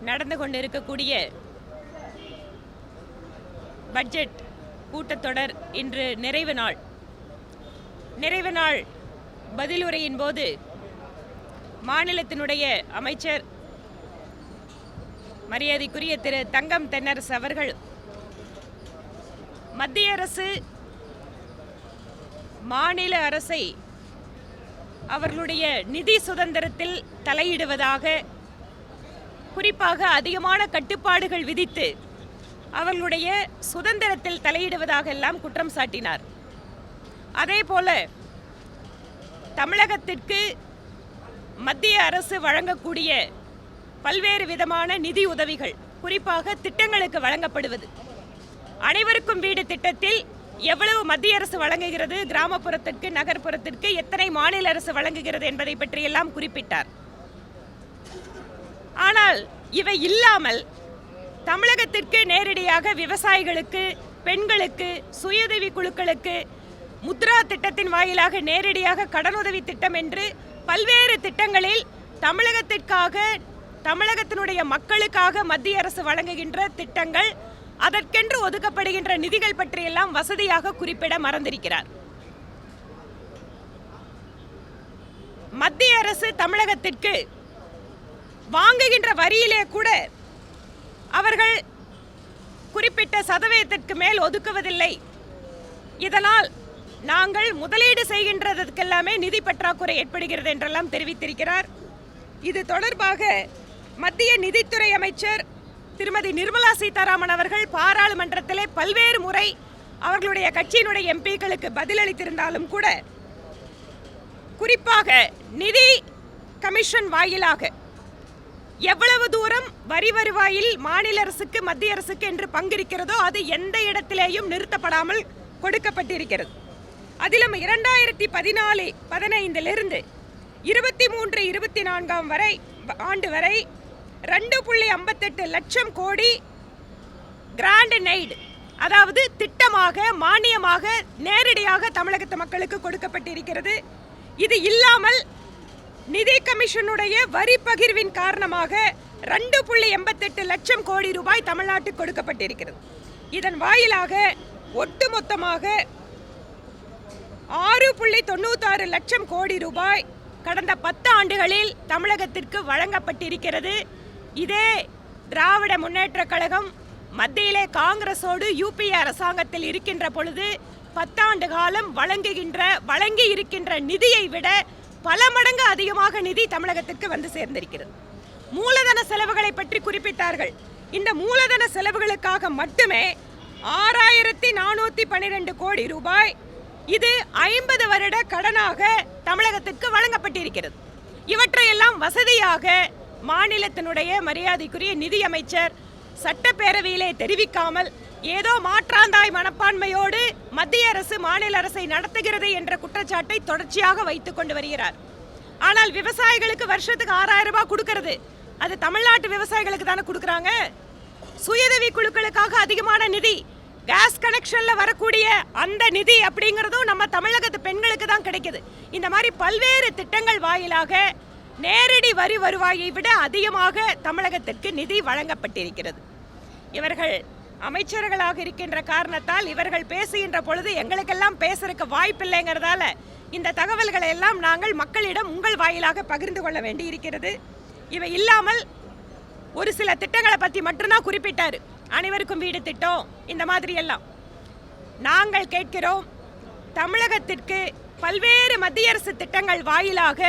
நடந்து கொண்டிருக்கக்கூடிய பட்ஜெட் கூட்டத்தொடர் இன்று நிறைவு நாள் பதிலுரையின் போது மாநிலத்தினுடைய அமைச்சர் மரியாதைக்குரிய திரு தங்கம் தென்னரசு அவர்கள் மத்திய அரசு மாநில அரசை அவர்களுடைய நிதி சுதந்திரத்தில் தலையிடுவதாக, குறிப்பாக அதிகமான கட்டுப்பாடுகள் விதித்து அவர்களுடைய சுதந்திரத்தில் தலையிடுவதாக எல்லாம் குற்றம் சாட்டினார். அதேபோல தமிழகத்திற்கு மத்திய அரசு வழங்கக்கூடிய பல்வேறு விதமான நிதி உதவிகள், குறிப்பாக திட்டங்களுக்கு வழங்கப்படுவது, அனைவருக்கும் வீடு திட்டத்தில் எவ்வளவு மத்திய அரசு வழங்குகிறது, கிராமப்புறத்திற்கு நகர்ப்புறத்திற்கு எத்தனை மாநில அரசு வழங்குகிறது என்பதை பற்றியெல்லாம் குறிப்பிட்டார். ஆனால் இவை இல்லாமல் தமிழகத்திற்கு நேரடியாக விவசாயிகளுக்கு, பெண்களுக்கு, சுயஉதவி குழுக்களுக்கு முத்ரா திட்டத்தின் வாயிலாக நேரடியாக கடனுதவி திட்டம் என்று பல்வேறு திட்டங்களில் தமிழகத்தினுடைய மக்களுக்காக மத்திய அரசு வழங்குகின்ற திட்டங்கள், அதற்கென்று ஒதுக்கப்படுகின்ற நிதிகள் பற்றியெல்லாம் வசதியாக குறிப்பிட மறந்திருக்கிறார். மத்திய அரசு தமிழகத்திற்கு வாங்குகின்ற வரியிலே கூட அவர்கள் குறிப்பிட்ட சதவீதத்திற்கு மேல் ஒதுக்குவதில்லை. இதனால் நாங்கள் முதலீடு செய்கின்றதற்கெல்லாமே நிதி பற்றாக்குறை ஏற்படுகிறது என்றெல்லாம் தெரிவித்திருக்கிறார். இது தொடர்பாக மத்திய நிதித்துறை அமைச்சர் திருமதி நிர்மலா சீதாராமன் அவர்கள் பாராளுமன்றத்திலே பல்வேறு முறை அவர்களுடைய கட்சியினுடைய எம்பிக்களுக்கு பதிலளித்திருந்தாலும் கூட, குறிப்பாக நிதி கமிஷன் வாயிலாக எவ்வளவு தூரம் வரி வருவாயில் மாநில அரசுக்கு மத்திய அரசுக்கு என்று பங்கிருக்கிறதோ அது எந்த இடத்திலேயும் நிறுத்தப்படாமல் கொடுக்கப்பட்டிருக்கிறது. அதிலும் 2014-15 23-24 ஆண்டு வரை 2.58 லட்சம் கோடி கிராண்ட் நெய்டு, அதாவது திட்டமாக, மானியமாக நேரடியாக தமிழகத்து மக்களுக்கு கொடுக்கப்பட்டிருக்கிறது. இது இல்லாமல் நிதி கமிஷனுடைய வரி பகிர்வின் காரணமாக 2.88 லட்சம் கோடி ரூபாய் தமிழ்நாட்டுக்கு கொடுக்கப்பட்டிருக்கிறது. இதன் வாயிலாக ஒட்டுமொத்தமாக 6.96 லட்சம் கோடி ரூபாய் கடந்த 10 ஆண்டுகளில் தமிழகத்திற்கு வழங்கப்பட்டிருக்கிறது. இதே திராவிட முன்னேற்ற கழகம் மத்தியிலே காங்கிரஸோடு யூபிஏ அரசாங்கத்தில் இருக்கின்ற பொழுது 10 ஆண்டு காலம் வழங்கி இருக்கின்ற நிதியை விட பல மடங்கு அதிகமாக நிதி தமிழகத்திற்கு வந்து சேர்ந்திருக்கிறது. மூலதன செலவுகளை பற்றி குறிப்பிட்டார்கள். இந்த மூலதன செலவுகளுக்காக மட்டுமே 6412 கோடி ரூபாய், இது 50 வருட கடனாக தமிழகத்திற்கு வழங்கப்பட்டிருக்கிறது. இவற்றையெல்லாம் வசதியாக மாநிலத்தினுடைய மரியாதைக்குரிய நிதியமைச்சர் சட்டப்பேரவையிலே தெரிவிக்காமல் ஏதோ மாற்றாந்தாய் மனப்பான்மையோடு மத்திய அரசு மாநில அரசை நடத்துகிறது என்ற குற்றச்சாட்டை தொடர்ச்சியாக வைத்துக் கொண்டு வருகிறார். ஆனால் விவசாயிகளுக்கு வருஷத்துக்கு 6000 ரூபாய் கொடுக்கிறது, அது தமிழ்நாட்டு விவசாயிகளுக்கு தானே கொடுக்குறாங்க. சுயஉதவி குழுக்களுக்காக அதிகமான நிதி, கேஸ் கனெக்ஷன்ல வரக்கூடிய அந்த நிதி அப்படிங்கிறதும் நம்ம தமிழகத்து பெண்களுக்கு தான் கிடைக்குது. இந்த மாதிரி பல்வேறு திட்டங்கள் வாயிலாக நேரடி வரி வருவாயை விட அதிகமாக தமிழகத்திற்கு நிதி வழங்கப்பட்டிருக்கிறது. இவர்கள் அமைச்சர்களாக இருக்கின்ற காரணத்தால் இவர்கள் பேசுகின்ற பொழுது எங்களுக்கெல்லாம் பேசுறதுக்கு வாய்ப்பில்லைங்கிறதால இந்த தகவல்களை எல்லாம் நாங்கள் மக்களிடம் உங்கள் வாயிலாக பகிர்ந்து கொள்ள வேண்டி இருக்கிறது. இவை இல்லாமல் ஒரு சில திட்டங்களை பற்றி மட்டும்தான் குறிப்பிட்டார். அனைவருக்கும் வீடு திட்டம், இந்த மாதிரி எல்லாம் நாங்கள் கேட்கிறோம். தமிழகத்திற்கு பல்வேறு மத்திய அரசு திட்டங்கள் வாயிலாக,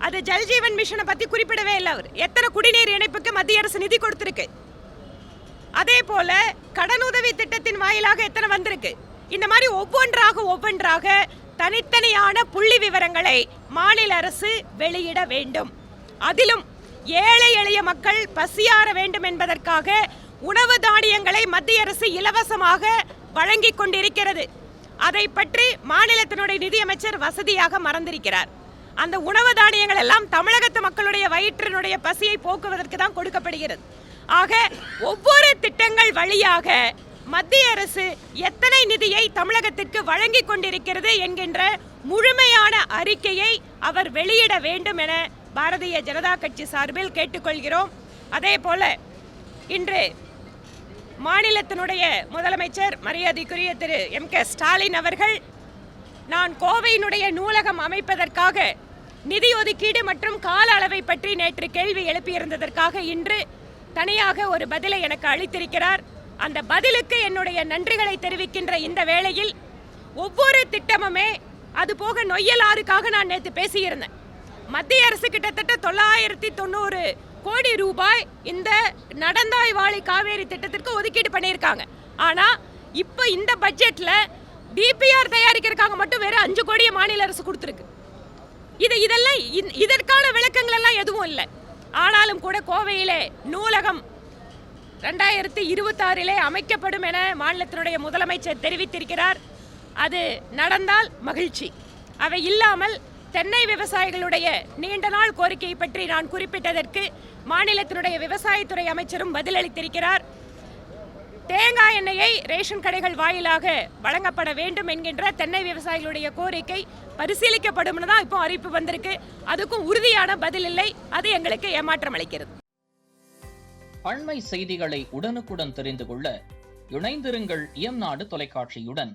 அது ஜல்ஜீவன் மிஷனை பற்றி குறிப்பிடவே இல்லை. அவர் எத்தனை குடிநீர் இணைப்புக்கு மத்திய அரசு நிதி கொடுத்திருக்கு, அதே போல கடனுதவி திட்டத்தின் வாயிலாக எத்தனை வந்திருக்கு. இந்த மாதிரி ஒவ்வொன்றாக தனித்தனியான புள்ளி விவரங்களை மாநில அரசு வெளியிட வேண்டும். அதிலும் ஏழை எளிய மக்கள் பசியாற வேண்டும் என்பதற்காக உணவு தானியங்களை மத்திய அரசு இலவசமாக வழங்கி கொண்டிருக்கிறது. அதை பற்றி மாநிலத்தினுடைய நிதியமைச்சர் வசதியாக மறந்திருக்கிறார். அந்த உணவு தானியங்கள் எல்லாம் தமிழகத்து மக்களுடைய வயிற்றினுடைய பசியை போக்குவதற்கு தான் கொடுக்கப்படுகிறது. ஆக ஒவ்வொரு திட்டங்கள் வழியாக மத்திய அரசு எத்தனை நிதியை தமிழகத்திற்கு வழங்கி கொண்டிருக்கிறது என்கின்ற முழுமையான அறிக்கையை அவர் வெளியிட வேண்டும் என பாரதிய ஜனதா கட்சி சார்பில் கேட்டுக்கொள்கிறோம். அதே போல இன்று மாநிலத்தினுடைய முதலமைச்சர் மரியாதைக்குரிய திரு M.K. ஸ்டாலின் அவர்கள் நான் கோவையினுடைய நூலகம் அமைப்பதற்காக நிதி ஒதுக்கீடு மற்றும் கால அளவை பற்றி நேற்று கேள்வி எழுப்பியிருந்ததற்காக இன்று தனியாக ஒரு பதிலை எனக்கு அளித்திருக்கிறார். அந்த பதிலுக்கு என்னுடைய நன்றிகளை தெரிவிக்கின்ற இந்த வேளையில் ஒவ்வொரு திட்டமுமே அதுபோக நொய்யல் ஆறுக்காக நான் நேற்று பேசியிருந்தேன். மத்திய அரசு கிட்டத்தட்ட 990 கோடி ரூபாய் இந்த நடந்தாய் வாழி காவேரி திட்டத்திற்கு ஒதுக்கீடு பண்ணியிருக்காங்க. ஆனால் இப்போ இந்த பட்ஜெட்டில் டிபிஆர் தயாரிக்கிறதுக்காக மட்டும் வேறு 5 கோடியை மாநில அரசு கொடுத்துருக்கு. இதெல்லாம் இதற்கான விளக்கங்கள் எல்லாம் எதுவும் இல்லை. ஆனாலும் கூட கோவையிலே நூலகம் 2026 அமைக்கப்படும் என மாநிலத்தினுடைய முதலமைச்சர் தெரிவித்திருக்கிறார். அது நடந்தால் மகிழ்ச்சி. அவை இல்லாமல் தென்னை விவசாயிகளுடைய நீண்ட நாள் கோரிக்கை பற்றி நான் குறிப்பிட்டதற்கு மாநிலத்தினுடைய விவசாயத்துறை அமைச்சரும் பதிலளித்திருக்கிறார். தேங்காய் எண்ணெயை ரேஷன் கடைகள் வாயிலாக வழங்கப்பட வேண்டும் என்கின்ற தென்னை விவசாயிகளுடைய கோரிக்கை பரிசீலிக்கப்படும் தான் இப்போ அறிவிப்பு வந்திருக்கு. அதுக்கும் உறுதியான பதில் இல்லை. அது எங்களுக்கு ஏமாற்றம் அளிக்கிறது. அண்மை செய்திகளை உடனுக்குடன் தெரிந்து கொள்ள இணைந்திருங்கள் இயம்நாடு தொலைக்காட்சியுடன்.